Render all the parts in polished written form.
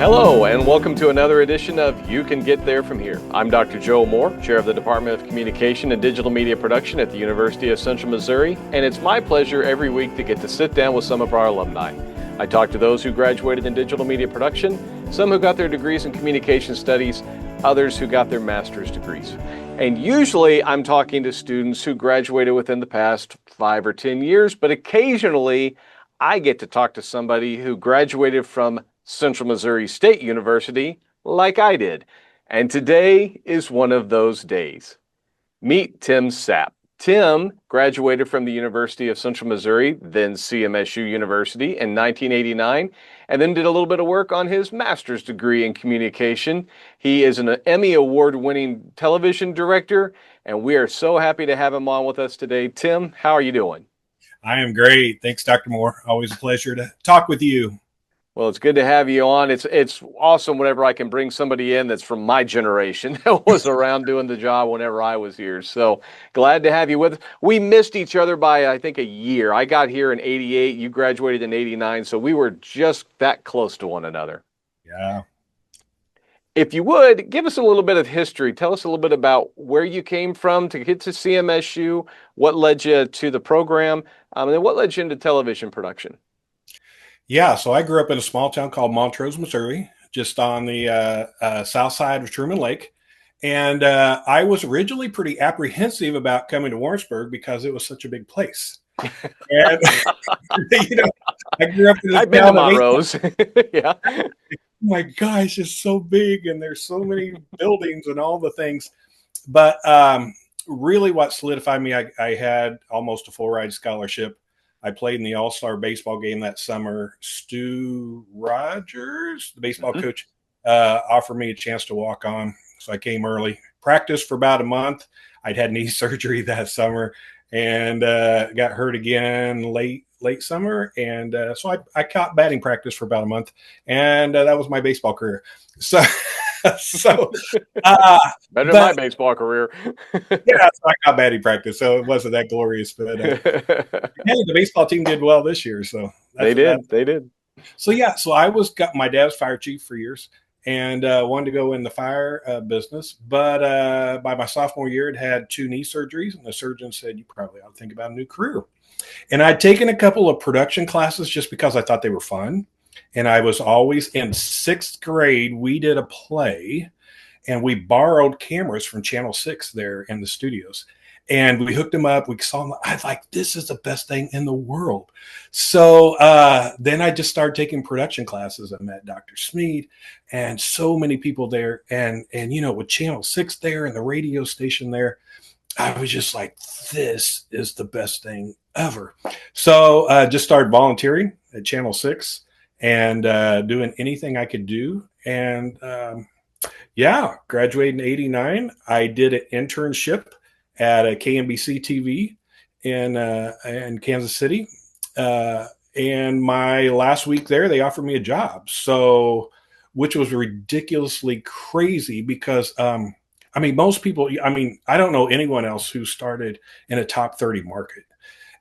Hello, and welcome to another edition of You Can Get There From Here. I'm Dr. Joe Moore, Chair of the Department of Communication and Digital Media Production at the University of Central Missouri, and it's my pleasure every week to get to sit down with some of our alumni. I talk to those who graduated in digital media production, some who got their degrees in communication studies, others who got their master's degrees. And usually I'm talking to students who graduated within the past 5 or 10 years, but occasionally I get to talk to somebody who graduated from Central Missouri State University like I did. And today is one of those days. Meet Tim Sapp. Tim graduated from the University of Central Missouri, then CMSU University in 1989, and then did a little bit of work on his master's degree in communication. He is an Emmy Award-winning television director, and we are so happy to have him on with us today. Tim, how are you doing? I am great. Thanks, Dr. Moore. Always a pleasure to talk with you. Well, it's good to have you on. It's awesome whenever I can bring somebody in that's from my generation that was around doing the job whenever I was here. So glad to have you with us. We missed each other by, I think, a year. I got here in 88. You graduated in 89. So we were just that close to one another. Yeah. If you would, give us a little bit of history. Tell us a little bit about where you came from to get to CMSU, what led you to the program, and then what led you into television production. Yeah, so I grew up in a small town called Montrose, Missouri, just on the south side of Truman Lake. And I was originally pretty apprehensive about coming to Warrensburg because it was such a big place. And, I grew up in this I've been to Montrose. Yeah. Oh my gosh, it's so big and there's so many buildings and all the things. But really what solidified me, I had almost a full ride scholarship. I played in the all-star baseball game that summer. Stu Rogers, the baseball coach, offered me a chance to walk on. So I came early, practiced for about a month. I'd had knee surgery that summer and got hurt again late summer. And so I caught batting practice for about a month. And that was my baseball career. So better than my baseball career. Yeah, so I got batting practice, so it wasn't that glorious. But the baseball team did well this year, so they did. So yeah, so got my dad's fire chief for years, and wanted to go in the fire business. But by my sophomore year, it had 2 knee surgeries, and the surgeon said, "You probably ought to think about a new career." And I'd taken a couple of production classes just because I thought they were fun. And I was always in 6th grade. We did a play and we borrowed cameras from Channel 6 there in the studios. And we hooked them up. We saw them. I was like, this is the best thing in the world. So then I just started taking production classes. I met Dr. Smead and so many people there. And with Channel 6 there and the radio station there, I was just like, this is the best thing ever. So just started volunteering at Channel 6. And doing anything I could do. And graduated in 89. I did an internship at a KMBC-TV in Kansas City. And my last week there, they offered me a job. So, which was ridiculously crazy because, most people, I don't know anyone else who started in a top 30 market.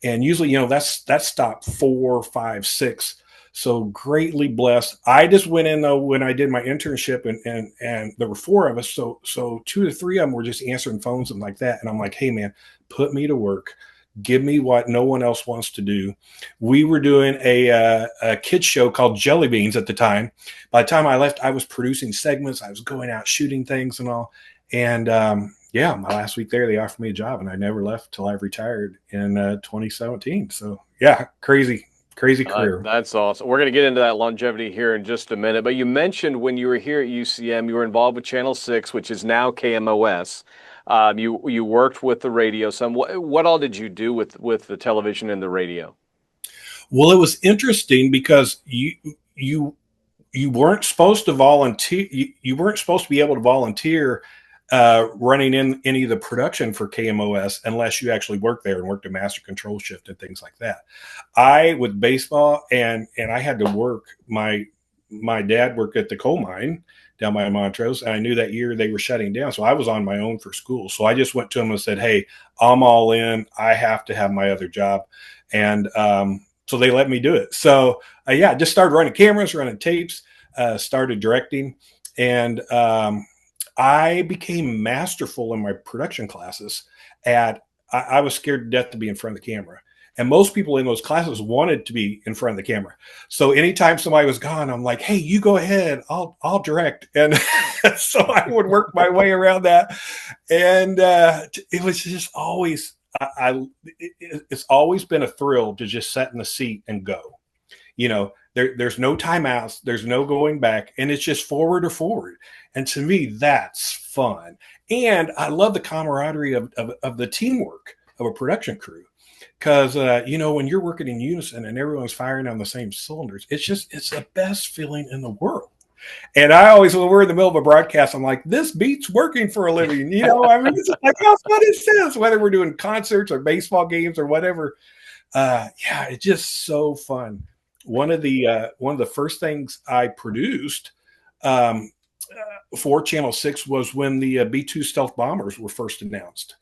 And usually, that's top 4, 5, 6. So greatly blessed. I just went in though when I did my internship and there were 4 of us. So 2 to 3 of them were just answering phones and like that. And I'm like, hey man, put me to work. Give me what no one else wants to do. We were doing a kids show called Jelly Beans at the time. By the time I left, I was producing segments. I was going out shooting things and all. And my last week there, they offered me a job and I never left till I retired in 2017. So yeah, crazy career. That's awesome. We're going to get into that longevity here in just a minute. But you mentioned when you were here at UCM, you were involved with Channel 6, which is now KMOS. You worked with the radio some. What all did you do with the television and the radio? Well, it was interesting because you weren't supposed to volunteer. You weren't supposed to be able to volunteer running in any of the production for KMOS unless you actually worked there and worked a master control shift and things like that. With baseball and I had to work. My dad worked at the coal mine down by Montrose, and I knew that year they were shutting down. So I was on my own for school. So I just went to him and said, hey, I'm all in. I have to have my other job. And so they let me do it. So just started running cameras, running tapes. started directing, and I became masterful in my production classes. I was scared to death to be in front of the camera. And most people in those classes wanted to be in front of the camera. So anytime somebody was gone, I'm like, hey, you go ahead. I'll direct. And so I would work my way around that. And it was just always, it's always been a thrill to just sit in the seat and go. There's no timeouts. There's no going back. And it's just forward or forward. And to me, that's fun. And I love the camaraderie of the teamwork of a production crew. Because, when you're working in unison and everyone's firing on the same cylinders, it's the best feeling in the world. And I always, when we're in the middle of a broadcast, I'm like, this beats working for a living. It's like, how fun is this? Whether we're doing concerts or baseball games or whatever. It's just so fun. One of the first things I produced for Channel 6 was when the B-2 stealth bombers were first announced.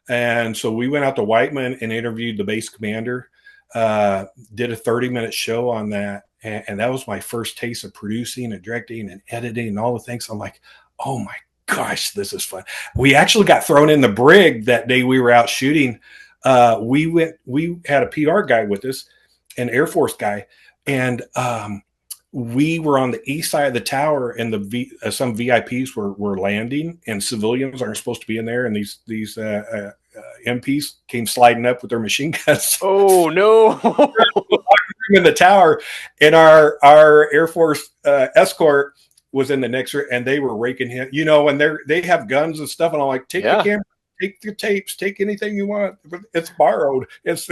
And so we went out to Whiteman and interviewed the base commander, did a 30-minute show on that. And that was my first taste of producing and directing and editing and all the things. I'm like, oh my gosh, this is fun. We actually got thrown in the brig that day we were out shooting. We had a PR guy with us, an Air Force guy. And we were on the east side of the tower, and some VIPs were landing, and civilians aren't supposed to be in there. And these MPs came sliding up with their machine guns. Oh no! In the tower, and our Air Force escort was in the next room, and they were raking him. And they have guns and stuff, and I'm like, take the camera, take the tapes, take anything you want. It's borrowed. It's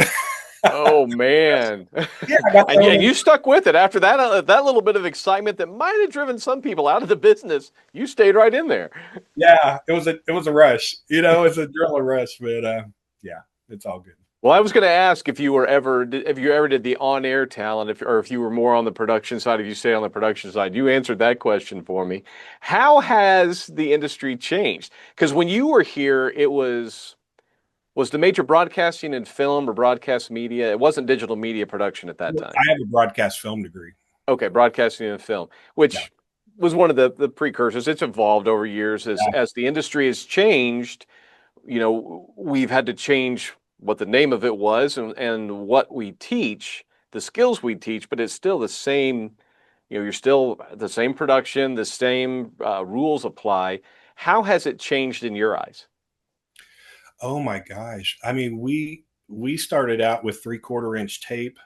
Oh man! And you stuck with it after that little bit of excitement that might have driven some people out of the business. You stayed right in there. Yeah, it was a rush. It's a adrenaline rush, but it's all good. Well, I was going to ask if you ever did the on-air talent, or if you were more on the production side. If you stay on the production side, you answered that question for me. How has the industry changed? Because when you were here, it was the major broadcasting and film or broadcast media? It wasn't digital media production at that time. I have a broadcast film degree. Okay, broadcasting and film, which was one of the precursors. It's evolved over years as the industry has changed. We've had to change what the name of it was and what we teach, the skills we teach, but it's still the same. You're still the same production, the same rules apply. How has it changed in your eyes? Oh my gosh. I mean, we started out with 3/4-inch tape,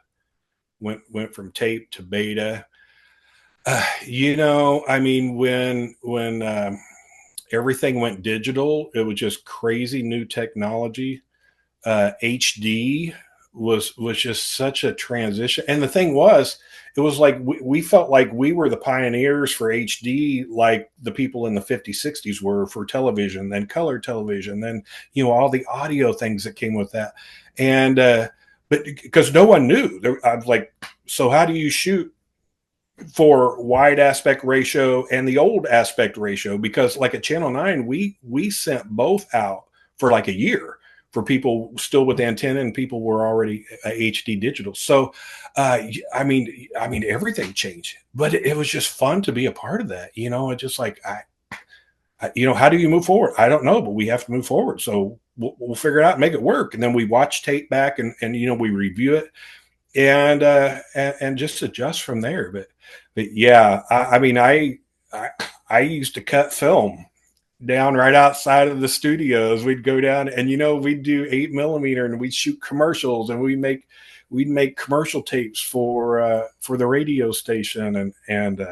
went from tape to beta. When everything went digital, it was just crazy new technology. HD was just such a transition. And the thing was, it was like we felt like we were the pioneers for HD, like the people in the 50s, 60s were for television, then color television, then all the audio things that came with that. And but because no one knew, I was like, so how do you shoot for wide aspect ratio and the old aspect ratio? Because like at Channel 9, we sent both out for like a year for people still with antenna, and people were already HD digital. So, everything changed, but it was just fun to be a part of that. It's just like, how do you move forward? I don't know, but we have to move forward. So we'll figure it out and make it work. And then we watch tape back and we review it and just adjust from there. But yeah, I used to cut film down right outside of the studios. We'd go down and we'd do 8mm, and we'd shoot commercials, and we'd make commercial tapes for the radio station, and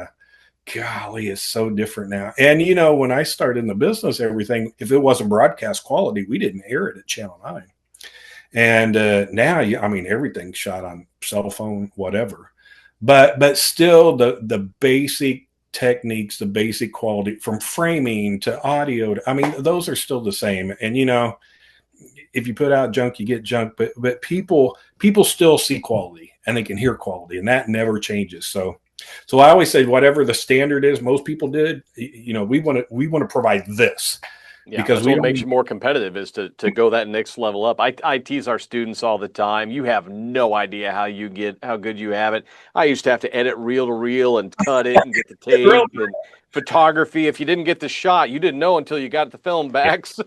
golly, it's so different now. And when I started in the business, everything, if it wasn't broadcast quality, we didn't air it at Channel 9. And now everything's shot on cell phone, whatever, but still the basic techniques, the basic quality, from framing to audio, those are still the same. And if you put out junk, you get junk, but people still see quality, and they can hear quality, and that never changes. So I always say, whatever the standard is, most people did, we want to provide this. Yeah, because that's we what makes don't. you more competitive is to go that next level up. I tease our students all the time. You have no idea how good you have it. I used to have to edit reel to reel and cut it and get the tape and photography. If you didn't get the shot, you didn't know until you got the film back. So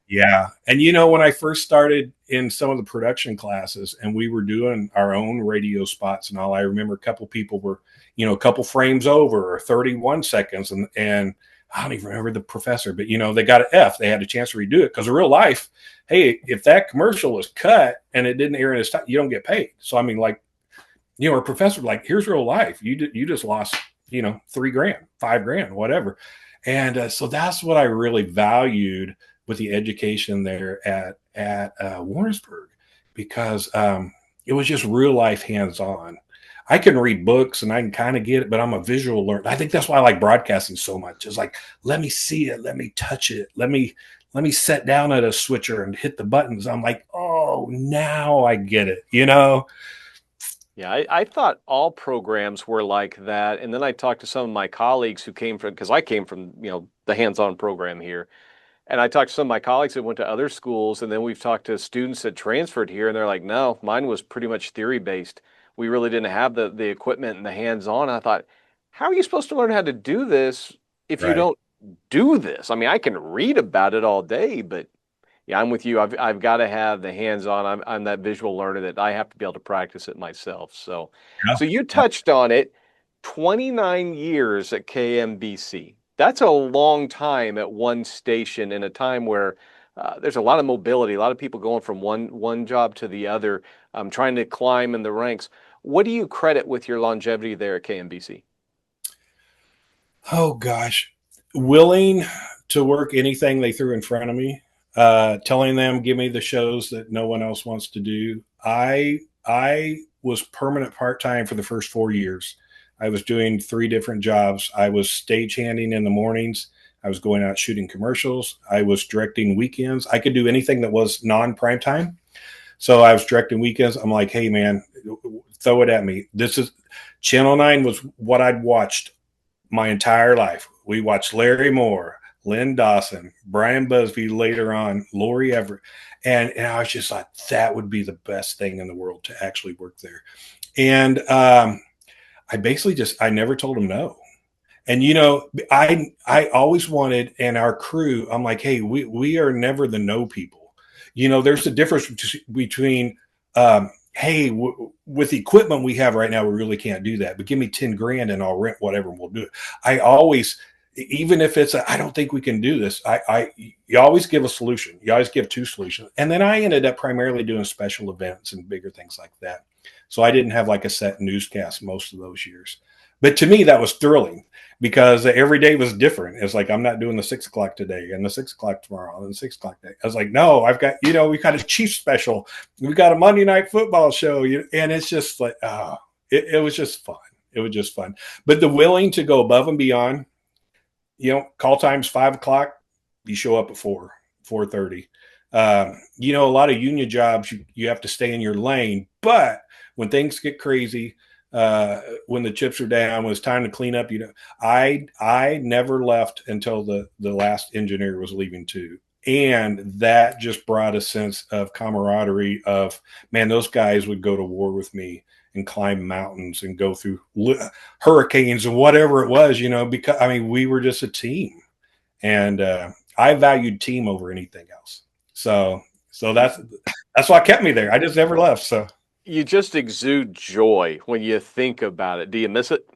Yeah. And when I first started in some of the production classes and we were doing our own radio spots and all, I remember a couple people were, a couple frames over or 31 seconds. And I don't even remember the professor, but they got an F. They had a chance to redo it because in real life, hey, if that commercial was cut and it didn't air in its time, you don't get paid. So I mean, like, our professor, like, here's real life. You just lost, $3,000, $5,000, whatever. And so that's what I really valued with the education there at Warrensburg, because it was just real life hands on. I can read books and I can kind of get it, but I'm a visual learner. I think that's why I like broadcasting so much. It's like, let me see it, let me touch it, let me sit down at a switcher and hit the buttons. I'm like, oh, now I get it, yeah, I thought all programs were like that. And then I talked to some of my colleagues who came from, because I came from, the hands-on program here. And I talked to some of my colleagues that went to other schools, and then we've talked to students that transferred here, and they're like, no, mine was pretty much theory-based. We really didn't have the equipment and the hands-on. I thought, how are you supposed to learn how to do this if you Right. don't do this? I mean, I can read about it all day, but yeah, I'm with you. I've got to have the hands-on. I'm that visual learner that I have to be able to practice it myself. Yeah. So you Yeah. touched on it, 29 years at KMBC. That's a long time at one station in a time where there's a lot of mobility, a lot of people going from one job to the other, trying to climb in the ranks. What do you credit with your longevity there at KMBC? Oh gosh, willing to work anything they threw in front of me, telling them give me the shows that no one else wants to do. I was permanent part time for the first 4 years. I was doing 3 different jobs. I was stagehanding in the mornings. I was going out shooting commercials. I was directing weekends. I could do anything that was non prime time. So I was directing weekends. I'm like, hey man, throw it at me. This is Channel 9 was what I'd watched my entire life. We watched Larry Moore, Lynn Dawson, Brian Busby later on, Lori Everett. And I was just like, that would be the best thing in the world to actually work there. And I basically I never told him no. And I always wanted, and our crew, I'm like, hey, we are never the no people. There's a difference between hey, with the equipment we have right now, we really can't do that. But give me 10 grand and I'll rent whatever and we'll do it. I always, even if it's, I don't think we can do this. You always give a solution. You always give 2 solutions. And then I ended up primarily doing special events and bigger things like that. So I didn't have like a set newscast most of those years. But to me, that was thrilling because every day was different. It's like, I'm not doing the 6 o'clock today and the 6 o'clock tomorrow and the 6 o'clock day. I was like, no, I've got, we've got a Chiefs special. We've got a Monday night football show. And it's just like, it was just fun. It was just fun. But the willing to go above and beyond, call time's 5 o'clock. You show up at 4:30. A lot of union jobs, you have to stay in your lane. But when things get crazy, when the chips are down, when it's time to clean up, I never left until the last engineer was leaving too. And that just brought a sense of camaraderie of, man, those guys would go to war with me and climb mountains and go through hurricanes and whatever it was, because we were just a team. And I valued team over anything else. So that's what kept me there. I just never left. So You just exude joy when you think about it. Do you miss it?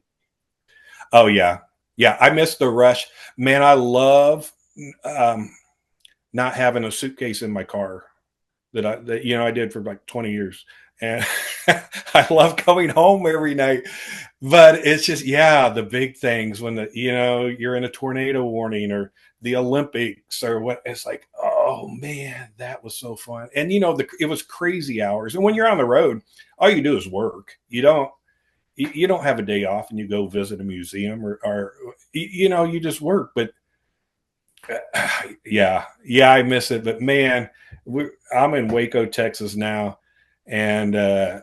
oh yeah. Yeah. I miss the rush, man. I love not having a suitcase in my car that I did for like 20 years. And I love coming home every night, but it's just, yeah, the big things when you're in a tornado warning or the Olympics or what, it's like, oh man, that was so fun. And it was crazy hours. And when you're on the road, all you do is work. You don't have a day off and you go visit a museum or you just work. But yeah, I miss it. But man, I'm in Waco, Texas now, and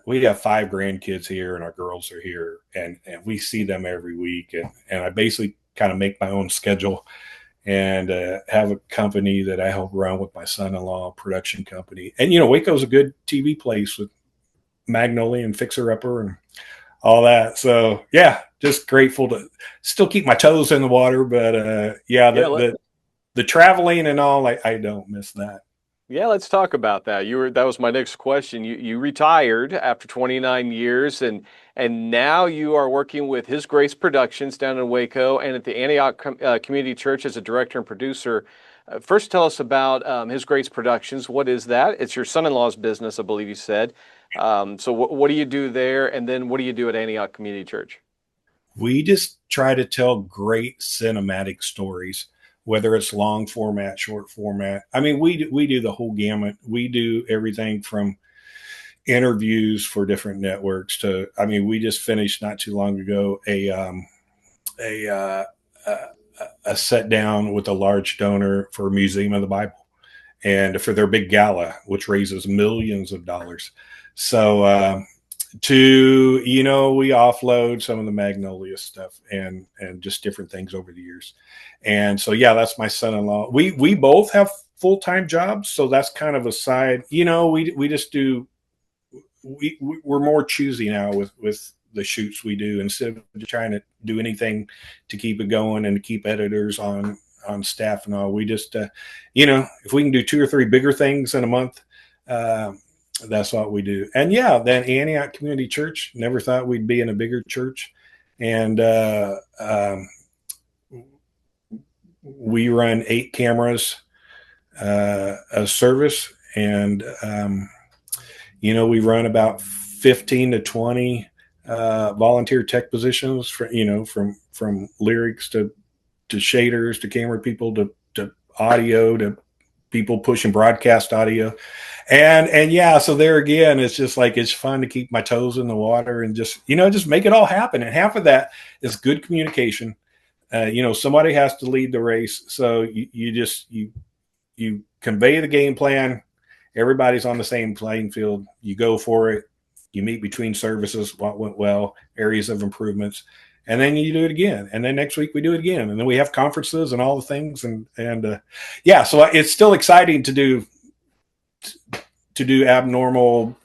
we have 5 grandkids here, and our girls are here, and we see them every week, and I basically kind of make my own schedule, and have a company that I help run with my son-in-law, production company. And, you know, Waco's a good TV place with Magnolia and Fixer Upper and all that. So yeah, just grateful to still keep my toes in the water. But yeah, Yeah, the traveling and all, I don't miss that. yeah, let's talk about that. That was my next question. You retired after 29 years, and now you are working with His Grace Productions down in Waco and at the Antioch Community Church as a director and producer. First, tell us about His Grace Productions. What is that? It's your son-in-law's business, I believe you said. So what do you do there, and then what do you do at Antioch Community Church? We just try to tell great cinematic stories, whether it's long format, short format. I mean, we do the whole gamut. We do everything from interviews for different networks to, I mean, we just finished not too long ago a a set down with a large donor for a Museum of the Bible and for their big gala, which raises millions of dollars. So to, you know, we offload some of the Magnolia stuff and just different things over the years. And so yeah, that's my son-in-law. We both have full-time jobs, so that's kind of a side. You know, we just do we're more choosy now with the shoots we do instead of trying to do anything to keep it going and to keep editors on staff and all. We just you know, if we can do 2 or 3 bigger things in a month, that's what we do. And yeah, then Antioch Community Church, never thought we'd be in a bigger church. And we run 8 cameras a service. And, you know, we run about 15 to 20 volunteer tech positions for, you know, from lyrics to shaders to camera people to audio to people pushing broadcast audio. And yeah, so there again, it's just like, it's fun to keep my toes in the water and just, you know, just make it all happen. And half of that is good communication. You know, somebody has to lead the race. So you convey the game plan. Everybody's on the same playing field. You go for it. You meet between services, what went well, areas of improvements, and then you do it again. And then next week we do it again. And then we have conferences and all the things. And yeah, so it's still exciting to do abnormal,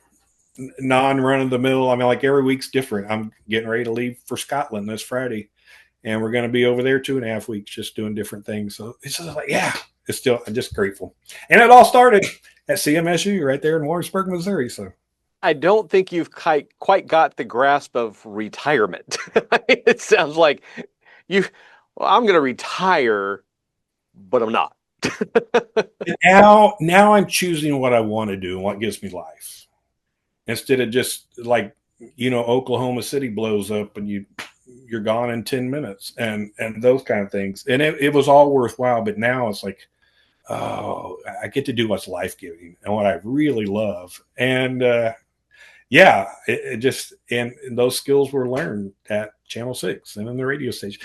non-run of the mill. I mean, like every week's different. I'm getting ready to leave for Scotland this Friday, and we're going to be over there 2.5 weeks just doing different things. So it's just like, yeah, it's still, I'm just grateful. And it all started at CMSU right there in Warrensburg, Missouri. So I don't think you've quite got the grasp of retirement. It sounds like well, I'm going to retire, but I'm not. now I'm choosing what I want to do and what gives me life, instead of just like, you know, Oklahoma City blows up and you're gone in 10 minutes and those kind of things. And it was all worthwhile. But now it's like, oh, I get to do what's life-giving and what I really love. And yeah, it just, and those skills were learned at Channel 6 and in the radio station.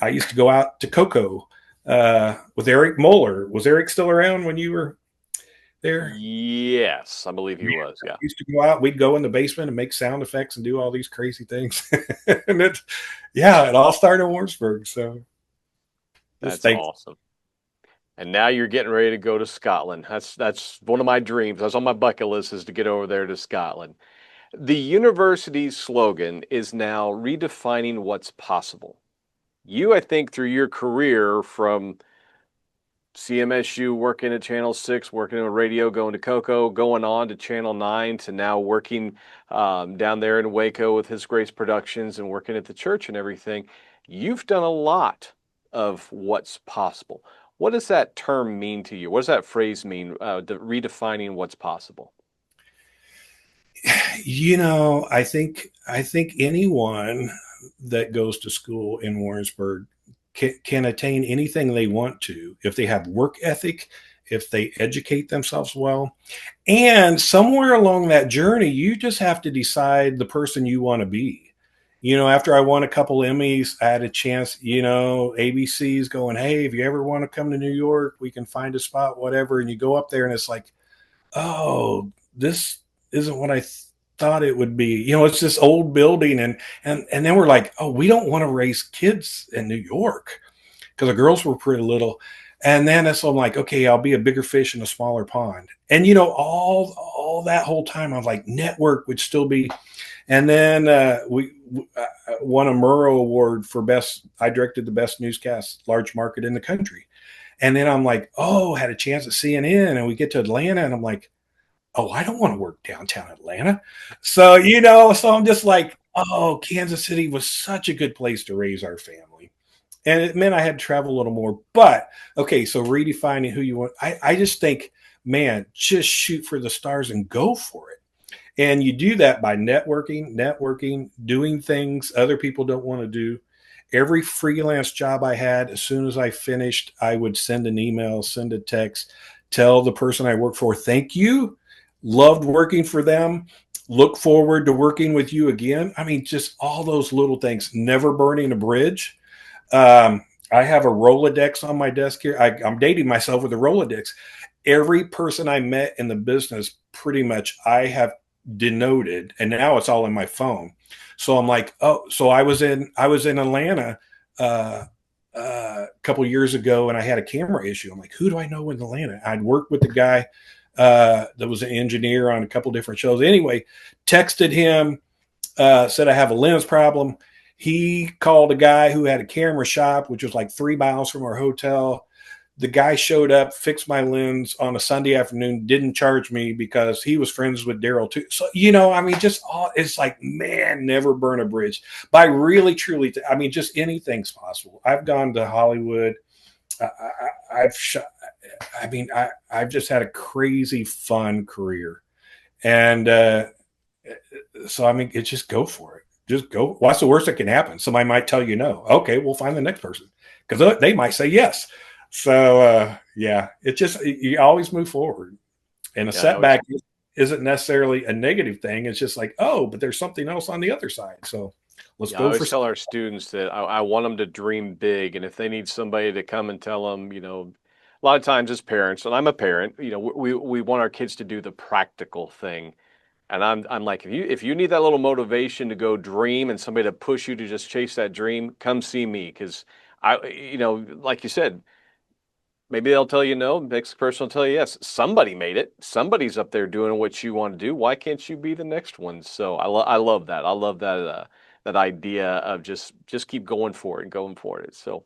I used to go out to Cocoa with Eric Moeller. Was Eric still around when you were there? Yes, I believe he was. Yeah. Used to go out. We'd go in the basement and make sound effects and do all these crazy things. And it all started in Warrensburg. So that's awesome. And now you're getting ready to go to Scotland. That's one of my dreams. That's on my bucket list, is to get over there to Scotland. The university's slogan is now redefining what's possible. You, I think, through your career from CMSU, working at Channel 6, working on radio, going to Cocoa, going on to Channel 9, to now working down there in Waco with His Grace Productions and working at the church and everything. You've done a lot of what's possible. What does that term mean to you? What does that phrase mean, redefining what's possible? You know, I think anyone that goes to school in Warrensburg can attain anything they want to if they have work ethic, if they educate themselves well. And somewhere along that journey, you just have to decide the person you want to be. You know, after I won a couple Emmys, I had a chance, you know, ABC's going, hey, if you ever want to come to New York, we can find a spot, whatever. And you go up there and it's like, oh, this isn't what I thought it would be. You know, it's this old building. And then we're like, oh, we don't want to raise kids in New York. because the girls were pretty little. And then so I'm like, okay, I'll be a bigger fish in a smaller pond. And all that whole time, I was like, network would still be. And then we won a Murrow Award for best. I directed the best newscast large market in the country. And then I'm like, oh, had a chance at CNN, and we get to Atlanta, and I'm like, oh, I don't want to work downtown Atlanta. So, so I'm just like, oh, Kansas City was such a good place to raise our family. And it meant I had to travel a little more. But okay, so redefining who you want. I just think, man, just shoot for the stars and go for it. And you do that by networking, doing things other people don't want to do. Every freelance job I had, as soon as I finished, I would send an email, send a text, tell the person I work for, thank you. Loved working for them. Look forward to working with you again. I mean, just all those little things, never burning a bridge. I have a Rolodex on my desk here. I'm dating myself with a Rolodex. Every person I met in the business, pretty much, I have denoted, and now it's all in my phone. So I'm like, oh, so I was in Atlanta a couple years ago, and I had a camera issue. I'm like, who do I know in Atlanta? I'd worked with the guy that was an engineer on a couple different shows. Anyway, texted him, said I have a lens problem. He called a guy who had a camera shop, which was like 3 miles from our hotel. The guy showed up, fixed my lens on a Sunday afternoon, didn't charge me because he was friends with Daryl too. So, I mean, it's like, man, never burn a bridge. But I really, truly, I mean, just anything's possible. I've gone to Hollywood. I've shot, I mean, I've just had a crazy fun career. And so, I mean, it's just go for it. Just go. What's the worst that can happen? Somebody might tell you no. Okay, we'll find the next person because they might say yes. So, yeah, you always move forward. And a setback isn't necessarily a negative thing. It's just like, oh, but there's something else on the other side. So let's go I always for tell our students that I want them to dream big. And if they need somebody to come and tell them, a lot of times as parents, and I'm a parent, we want our kids to do the practical thing. And I'm like, if you need that little motivation to go dream and somebody to push you to just chase that dream, come see me. Because like you said, maybe they'll tell you no. Next person will tell you yes. Somebody made it. Somebody's up there doing what you want to do. Why can't you be the next one? So I love that. I love that idea of just keep going for it and going for it. So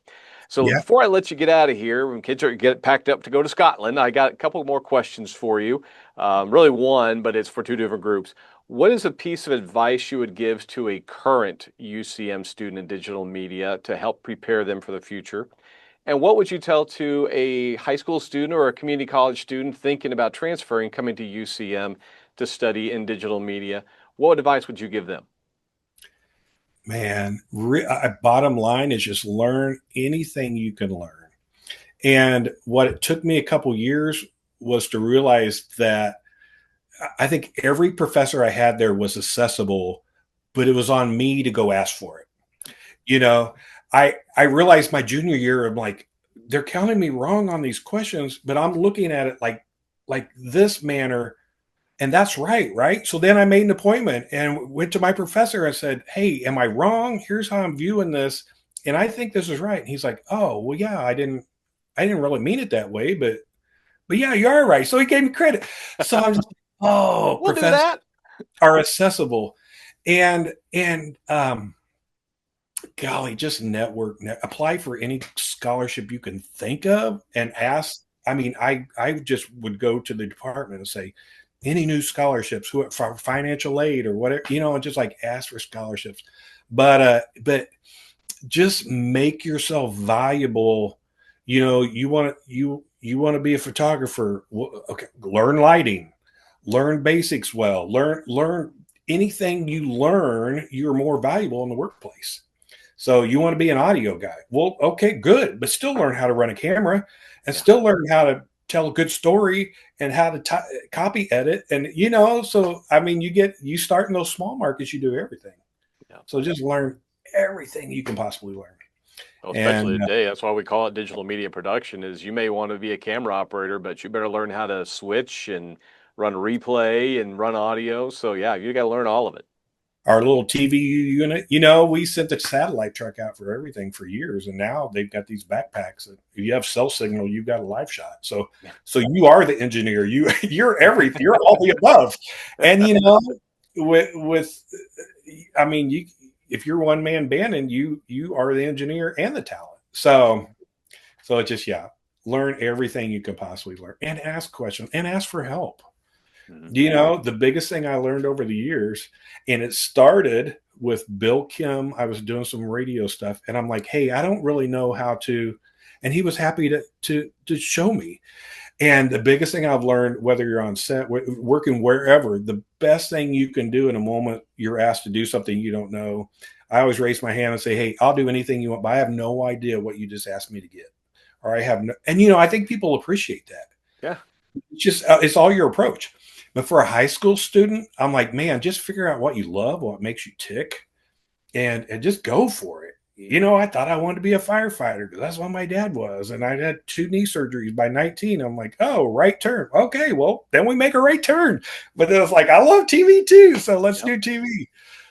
yeah. before I let you get out of here, when kids are get packed up to go to Scotland, I got a couple more questions for you. Really one, but it's for two different groups. What is a piece of advice you would give to a current UCM student in digital media to help prepare them for the future? And what would you tell to a high school student or a community college student thinking about transferring, coming to UCM to study in digital media? What advice would you give them? Man, bottom line is just learn anything you can learn. And what it took me a couple years was to realize that I think every professor I had there was accessible, but it was on me to go ask for it. You know, I realized my junior year, I'm like, they're counting me wrong on these questions, but I'm looking at it like this manner, and that's right. So then I made an appointment and went to my professor and said, hey, am I wrong? Here's how I'm viewing this, and I think this is right. And he's like, oh, well, yeah, I didn't really mean it that way, but yeah, you are right. So he gave me credit. So I'm just, oh, We'll do professors that. are accessible, and golly, just apply for any scholarship you can think of and ask. I mean, I just would go to the department and say, any new scholarships, for financial aid or whatever, and just like ask for scholarships. But just make yourself valuable. You want to be a photographer. Okay, learn lighting, learn basics well, learn anything you learn, you're more valuable in the workplace. So you want to be an audio guy. Well, okay, good, but still learn how to run a camera and Yeah. still learn how to tell a good story and how to copy edit. And, so, I mean, you start in those small markets, you do everything. Yeah. So just learn everything you can possibly learn. Well, especially And today, that's why we call it digital media production is you may want to be a camera operator, but you better learn how to switch and run replay and run audio. So yeah, you got to learn all of it. our little TV unit. We sent the satellite truck out for everything for years, and now they've got these backpacks that if you have cell signal, you've got a live shot. So you are the engineer. You're everything. You're all the above. And with I mean, if you're one man band, and you are the engineer and the talent. So it's just learn everything you can possibly learn, and ask questions and ask for help. The biggest thing I learned over the years, and it started with Bill Kim. I was doing some radio stuff, and I'm like, hey, I don't really know how to, and he was happy to show me. And the biggest thing I've learned, whether you're on set, working wherever, the best thing you can do in a moment you're asked to do something you don't know, I always raise my hand and say, hey, I'll do anything you want, but I have no idea what you just asked me to get. Or I have no, and I think people appreciate that. Yeah. It's just, it's all your approach. But for a high school student, I'm like, man, just figure out what you love, what makes you tick, and just go for it. I thought I wanted to be a firefighter because that's what my dad was. And I had 2 knee surgeries by 19. I'm like, oh, right turn. Okay, well, then we make a right turn. But then it's like, I love TV too, so let's do TV.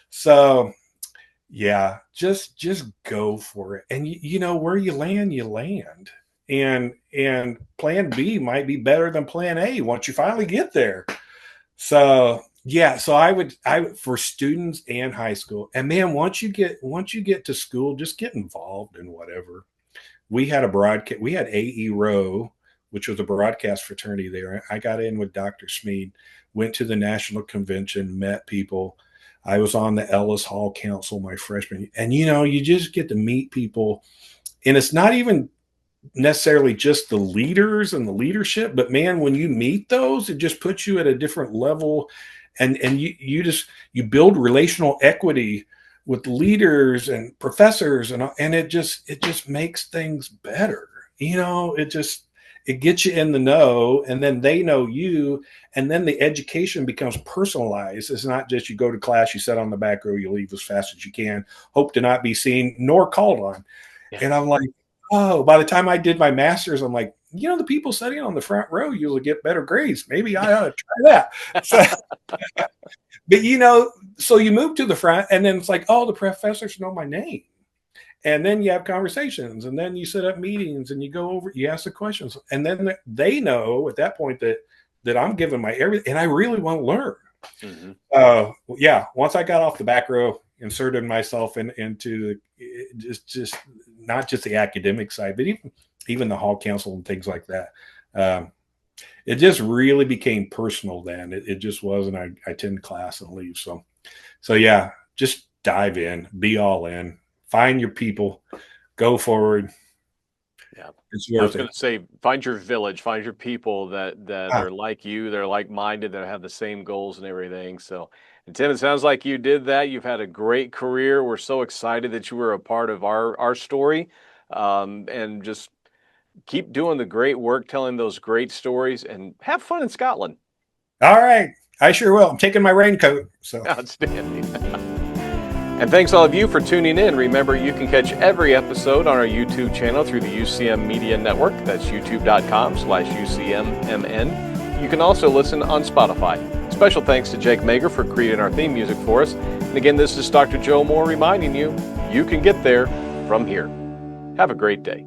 So, yeah, just go for it. And, where you land, you land. And plan B might be better than plan A once you finally get there. So I would for students and high school, and man, once you get to school, just get involved in whatever. We had AE Row, which was a broadcast fraternity there. I got in with Dr. Smead, went to the national convention, met people. I was on the Ellis Hall Council my freshman year. And you just get to meet people, and it's not even necessarily just the leaders and the leadership, but man, when you meet those, it just puts you at a different level, and you build relational equity with leaders and professors, and it just makes things better. It gets you in the know, and then they know you, and then the education becomes personalized. It's not just you go to class, you sit on the back row, you leave as fast as you can, hope to not be seen nor called on. And I'm like, oh, by the time I did my master's, I'm like, the people sitting on the front row usually get better grades. Maybe I ought to try that. But, so you move to the front, and then it's like, oh, the professors know my name. And then you have conversations, and then you set up meetings, and you ask the questions. And then they know at that point that I'm giving my everything, and I really want to learn. Once I got off the back row, inserted myself into just not just the academic side, but even the hall council and things like that. It just really became personal then. It just wasn't I attend class and leave. So just dive in, be all in, find your people, go forward. Yeah. I was going to say, find your village, find your people that are like you, they're like-minded, that have the same goals and everything. So, and Tim, it sounds like you did that. You've had a great career. We're so excited that you were a part of our story, and just keep doing the great work, telling those great stories, and have fun in Scotland. All right. I sure will. I'm taking my raincoat. So outstanding. And thanks all of you for tuning in. Remember, you can catch every episode on our YouTube channel through the UCM Media Network. That's youtube.com/UCMMN. You can also listen on Spotify. Special thanks to Jake Mager for creating our theme music for us. And again, this is Dr. Joe Moore reminding you, you can get there from here. Have a great day.